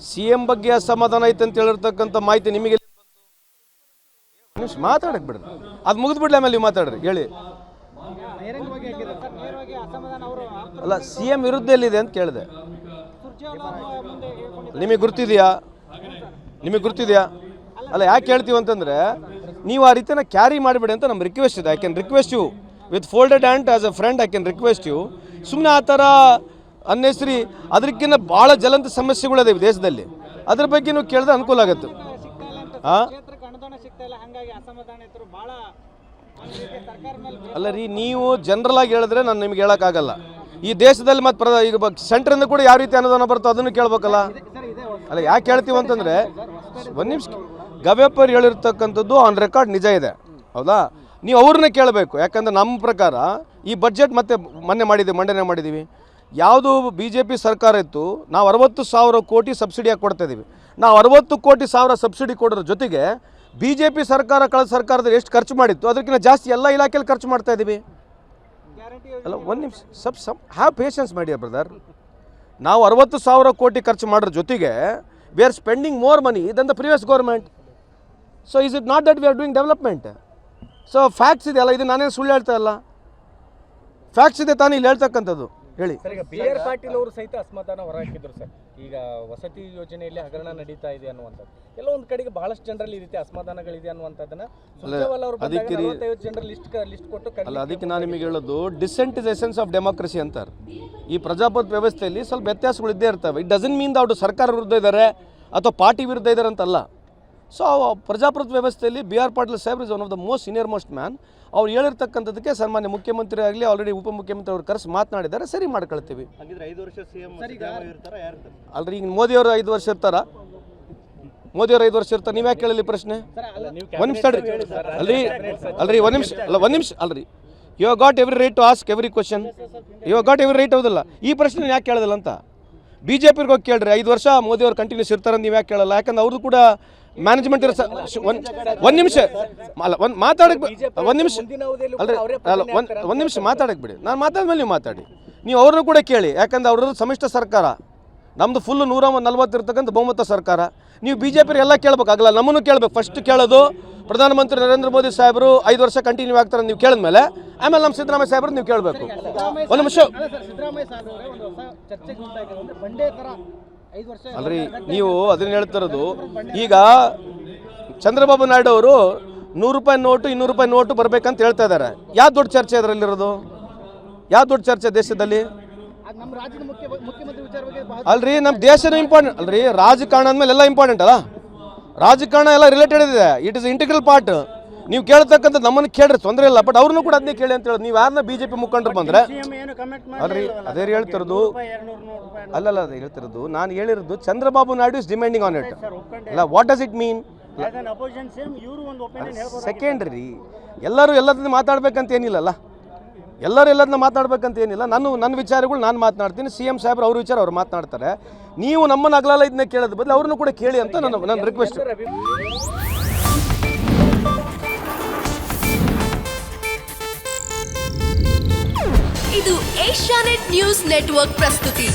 CM ಬಗ್ಗೆ ಅಸಮಾಧಾನ ಐತೆ ಅಂತ ಹೇಳಿರ್ತಕ್ಕಂಥ ಮಾಹಿತಿ ನಿಮಗೆ ಮಾತಾಡಕ್ಕೆ ಬಿಡ್ರಿ, ಅದು ಮುಗಿದ್ಬಿಡ್ಲಿ ಆಮೇಲೆ ನೀವು ಮಾತಾಡ್ರಿ. ಹೇಳಿ. ಅಲ್ಲ, CM ವಿರುದ್ಧ ಎಲ್ಲಿದೆ ಅಂತ ಕೇಳಿದೆ. ನಿಮಗೆ ಗುರ್ತಿದೆಯಾ? ಅಲ್ಲ, ಯಾಕೆ ಹೇಳ್ತೀವಿ ಅಂತಂದರೆ ನೀವು ಆ ರೀತಿನ ಕ್ಯಾರಿ ಮಾಡಿಬಿಡಿ ಅಂತ ನಮ್ಮ ರಿಕ್ವೆಸ್ಟ್ ಇದೆ. I can request you with folded hand as a friend. I can request you. ಸುಮ್ಮನೆ ಆ ಥರ ಅನ್ನೆಸರಿ ಅದಕ್ಕಿಂತ ಭಾಳ ಜ್ವಲಂತ ಸಮಸ್ಯೆಗಳಿದೆ ದೇಶದಲ್ಲಿ, ಅದ್ರ ಬಗ್ಗೆ ನೀವು ಕೇಳಿದ್ರೆ ಅನುಕೂಲ ಆಗುತ್ತೆ. ಅಲ್ಲ ರೀ, ನೀವು ಜನರಲ್ ಆಗಿ ಹೇಳಿದ್ರೆ ನಾನು ನಿಮ್ಗೆ ಹೇಳೋಕ್ಕಾಗಲ್ಲ. ಈ ದೇಶದಲ್ಲಿ ಮತ್ತು ಈಗ ಸೆಂಟ್ರಿಂದ ಕೂಡ ಯಾವ ರೀತಿ ಅನುದಾನ ಬರ್ತೋ ಅದನ್ನು ಕೇಳ್ಬೇಕಲ್ಲ. ಅಲ್ಲ, ಯಾಕೆ ಹೇಳ್ತೀವಿ ಅಂತಂದರೆ ಒಂದು ನಿಮಿಷ, ಗವ್ಯಪ್ಪರ್ ಹೇಳಿರ್ತಕ್ಕಂಥದ್ದು ಆನ್ ರೆಕಾರ್ಡ್ ನಿಜ ಇದೆ, ಹೌದಾ? ನೀವು ಅವ್ರನ್ನೇ ಕೇಳಬೇಕು. ಯಾಕಂದರೆ ನಮ್ಮ ಪ್ರಕಾರ ಈ ಬಡ್ಜೆಟ್ ಮತ್ತೆ ಮಂಡನೆ ಮಾಡಿದ್ದೀವಿ. ಯಾವುದು BJP ಸರ್ಕಾರ ಇತ್ತು, ನಾವು 60,000 ಕೋಟಿ ಸಬ್ಸಿಡಿಯಾಗಿ ಕೊಡ್ತಾಯಿದ್ದೀವಿ. ನಾವು 60 ಕೋಟಿ ಸಬ್ಸಿಡಿ ಕೊಡೋದ್ರ ಜೊತೆಗೆ BJP ಸರ್ಕಾರ ಕಳೆದ ಸರ್ಕಾರದಲ್ಲಿ ಎಷ್ಟು ಖರ್ಚು ಮಾಡಿತ್ತು ಅದಕ್ಕಿಂತ ಜಾಸ್ತಿ ಎಲ್ಲ ಇಲಾಖೆಯಲ್ಲಿ ಖರ್ಚು ಮಾಡ್ತಾ ಇದ್ದೀವಿ. ಅಲ್ಲ, ಒಂದು ನಿಮಿಷ, have patience my dear brother. ನಾವು 60,000 ಕೋಟಿ ಖರ್ಚು ಮಾಡೋದ್ರ ಜೊತೆಗೆ we are spending more money Dhan the previous government. So is it not that we are doing development? So facts ಇದೆಯಲ್ಲ, ಇದು ನಾನೇನು ಸುಳ್ಳು ಹೇಳ್ತಾ ಇಲ್ಲ, ಫ್ಯಾಕ್ಟ್ಸ್ ಇದೆ ತಾನೇ ಇಲ್ಲಿ ಹೇಳ್ತಕ್ಕಂಥದ್ದು. ಹೇಳಿ. ಸರ್, ಈಗ BR ಪಾಟೀಲ್ ಅವರು ಸಹಿತ ಅಸಮಾಧಾನ ಹೊರಹಾಕಿದ್ರು ಸರ್. ಈಗ ವಸತಿ ಯೋಜನೆಯಲ್ಲಿ ಹಗರಣ ನಡೀತಾ ಇದೆ ಅನ್ನುವಂಥದ್ದು, ಎಲ್ಲ ಒಂದು ಕಡೆಗೆ ಬಹಳಷ್ಟು ಜನರಲ್ಲಿ ಈ ರೀತಿ ಅಸಮಾಧಾನಗಳಿದೆ ಅನ್ನುವಂಥದ್ದನ್ನ ಲಿಸ್ಟ್ ಕೊಟ್ಟು. ಅಲ್ಲ, ಅದಕ್ಕೆ ನಾನು ನಿಮಗೆ ಹೇಳೋದು dissent is essence of democracy ಅಂತಾರೆ. ಈ ಪ್ರಜಾಪ್ರಭುತ್ವ ವ್ಯವಸ್ಥೆಯಲ್ಲಿ ಸ್ವಲ್ಪ ವ್ಯತ್ಯಾಸಗಳು ಇದ್ದೇ ಇರ್ತವೆ. ಇಟ್ ಡಸಂಟ್ ಮೀನ್ ಅವರು ಸರ್ಕಾರ ವಿರುದ್ಧ ಇದ್ದಾರೆ ಅಥವಾ ಪಾರ್ಟಿ ವಿರುದ್ಧ ಇದ್ದಾರೆ ಅಂತಲ್ಲ. ಸೊ ಪ್ರಜಾಪ್ರಭುತ್ವ ವ್ಯವಸ್ಥೆಯಲ್ಲಿ BR ಪಾಟೀಲ್ ಸಾಹೇಬ್ರು is one of the most senior most man. ಅವ್ರು ಹೇಳಿರ್ತಕ್ಕಂಥದ್ದಕ್ಕೆ ಸನ್ಮಾನ್ಯ ಮುಖ್ಯಮಂತ್ರಿ ಆಗಲಿ, ಆಲ್ರೆಡಿ ಉಪಮುಖ್ಯಮಂತ್ರಿ ಅವ್ರು ಕರೆಸಿ ಮಾತನಾಡಿದ್ದಾರೆ, ಸರಿ ಮಾಡ್ಕೊಳ್ತೀವಿ. ಅಲ್ರಿ, ಈಗ ಮೋದಿಯವರು 5 ವರ್ಷ ಇರ್ತಾರ? ಮೋದಿಯವರು 5 ವರ್ಷ ಇರ್ತಾರೆ, ನೀವು ಯಾಕೆ ಕೇಳಲಿ ಪ್ರಶ್ನೆ? ಒಂದು ನಿಮಿಷ ಅಲ್ರಿ, ಒಂದು ನಿಮಿಷ ಅಲ್ರಿ. You have got every right to ask every question. You have got every right, ಹೌದಲ್ಲ? ಈ ಪ್ರಶ್ನೆ ಯಾಕೆ ಕೇಳೋದಿಲ್ಲ ಅಂತ BJPಗೆ ಹೋಗಿ ಕೇಳ್ರಿ. 5 ವರ್ಷ ಮೋದಿಯವರು ಕಂಟಿನ್ಯೂಸ್ ಇರ್ತಾರೆ, ನೀವು ಯಾಕೆ ಕೇಳಲ್ಲ? ಯಾಕಂದ್ರೆ ಅವ್ರದ್ದು ಕೂಡ ಮ್ಯಾನೇಜ್ಮೆಂಟ್ ಇರೋ. ಒಂದು ನಿಮಿಷ ಅಲ್ಲ, ಮಾತಾಡಕ್ಕೆ ಒಂದು ನಿಮಿಷ ಅಲ್ರಿ, ಒಂದು ನಿಮಿಷ ಮಾತಾಡಕ್ಕೆ ಬಿಡಿ. ನಾನು ಮಾತಾದ್ಮೇಲೆ ನೀವು ಮಾತಾಡಿ. ನೀವು ಅವ್ರನ್ನೂ ಕೂಡ ಕೇಳಿ, ಯಾಕಂದ್ರೆ ಅವ್ರದ್ದು ಸಮ್ಮಿಶ್ರ ಸರ್ಕಾರ, ನಮ್ಮದು ಫುಲ್ 140 ಇರ್ತಕ್ಕಂಥ ಬಹುಮತ ಸರ್ಕಾರ. ನೀವು BJP ಎಲ್ಲ ಕೇಳಬೇಕಾಗಲ್ಲ, ನಮ್ಮನ್ನು ಕೇಳಬೇಕು. ಫಸ್ಟ್ ಕೇಳೋದು ಪ್ರಧಾನಮಂತ್ರಿ ನರೇಂದ್ರ ಮೋದಿ ಸಾಹೇಬರು 5 ವರ್ಷ ಕಂಟಿನ್ಯೂ ಆಗ್ತಾರೆ ನೀವು ಕೇಳಿದ್ಮೇಲೆ ಆಮೇಲೆ ನಮ್ಮ ಸಿದ್ದರಾಮಯ್ಯ ಸಾಹೇಬ್ರು ನೀವು ಕೇಳಬೇಕು. ಒಂದು ನಿಮಿಷ ಅಲ್ರಿ, ನೀವು ಅದನ್ನ ಹೇಳ್ತಿರೋದು. ಈಗ ಚಂದ್ರಬಾಬು ನಾಯ್ಡು ಅವರು 100 ರೂಪಾಯಿ ನೋಟು 200 ರೂಪಾಯಿ ನೋಟು ಬರಬೇಕಂತ ಹೇಳ್ತಾ ಇದ್ದಾರೆ. ಯಾವ ದೊಡ್ಡ ಚರ್ಚೆ ಅದರಲ್ಲಿರೋದು? ಯಾವ ದೊಡ್ಡ ಚರ್ಚೆ ದೇಶದಲ್ಲಿ? ಅಲ್ರಿ, ನಮ್ಮ ದೇಶನೂ ಇಂಪಾರ್ಟೆಂಟ್ ಅಲ್ರಿ. ರಾಜಕಾರಣ ಅಂದಮೇಲೆ ಎಲ್ಲ ಇಂಪಾರ್ಟೆಂಟ್ ಅಲ್ಲ, ರಾಜಕಾರಣ ಎಲ್ಲ ರಿಲೇಟೆಡ್ ಇದೆ. It is integral part. ನೀವು ಕೇಳ್ತಕ್ಕಂಥ ನಮ್ಮನ್ನು ಕೇಳ್ರಿ, ತೊಂದರೆ ಇಲ್ಲ. ಬಟ್ ಅವ್ರನ್ನೂ ಕೂಡ ಅದನ್ನೇ ಕೇಳಿ ಅಂತ ಹೇಳೋದು. ನೀವು ಯಾರನ್ನ BJP ಮುಖಂಡರು ಬಂದರೆ ಅಲ್ರಿ, ಅದೇ ಹೇಳ್ತಿರೋದು. ಅಲ್ಲಲ್ಲ, ಅದು ಹೇಳ್ತಿರೋದು. ನಾನು ಹೇಳಿರೋದು Chandrababu Naidu is demanding on it. ಅಲ್ಲ, what does it mean? Secondary, ಎಲ್ಲರೂ ಎಲ್ಲದನ್ನ ಮಾತಾಡ್ಬೇಕಂತ ಏನಿಲ್ಲಲ್ಲ, ಎಲ್ಲರೂ ಎಲ್ಲದನ್ನ ಮಾತಾಡ್ಬೇಕಂತ ಏನಿಲ್ಲ. ನನ್ನ ವಿಚಾರಗಳು ನಾನು ಮಾತನಾಡ್ತೀನಿ, CM ಸಾಹೇಬ್ರು ಅವ್ರ ವಿಚಾರ ಅವ್ರು ಮಾತನಾಡ್ತಾರೆ. ನೀವು ನಮ್ಮನ್ನು ಅಗಲಲ್ಲ ಇದನ್ನ ಕೇಳೋದು ಬದಲು ಅವ್ರನ್ನೂ ಕೂಡ ಕೇಳಿ ಅಂತ ನನ್ನ ರಿಕ್ವೆಸ್ಟ್. ಇದು ಏಷ್ಯಾನೆಟ್ ನ್ಯೂಸ್ ನೆಟ್ವರ್ಕ್ ಪ್ರಸ್ತುತಿ.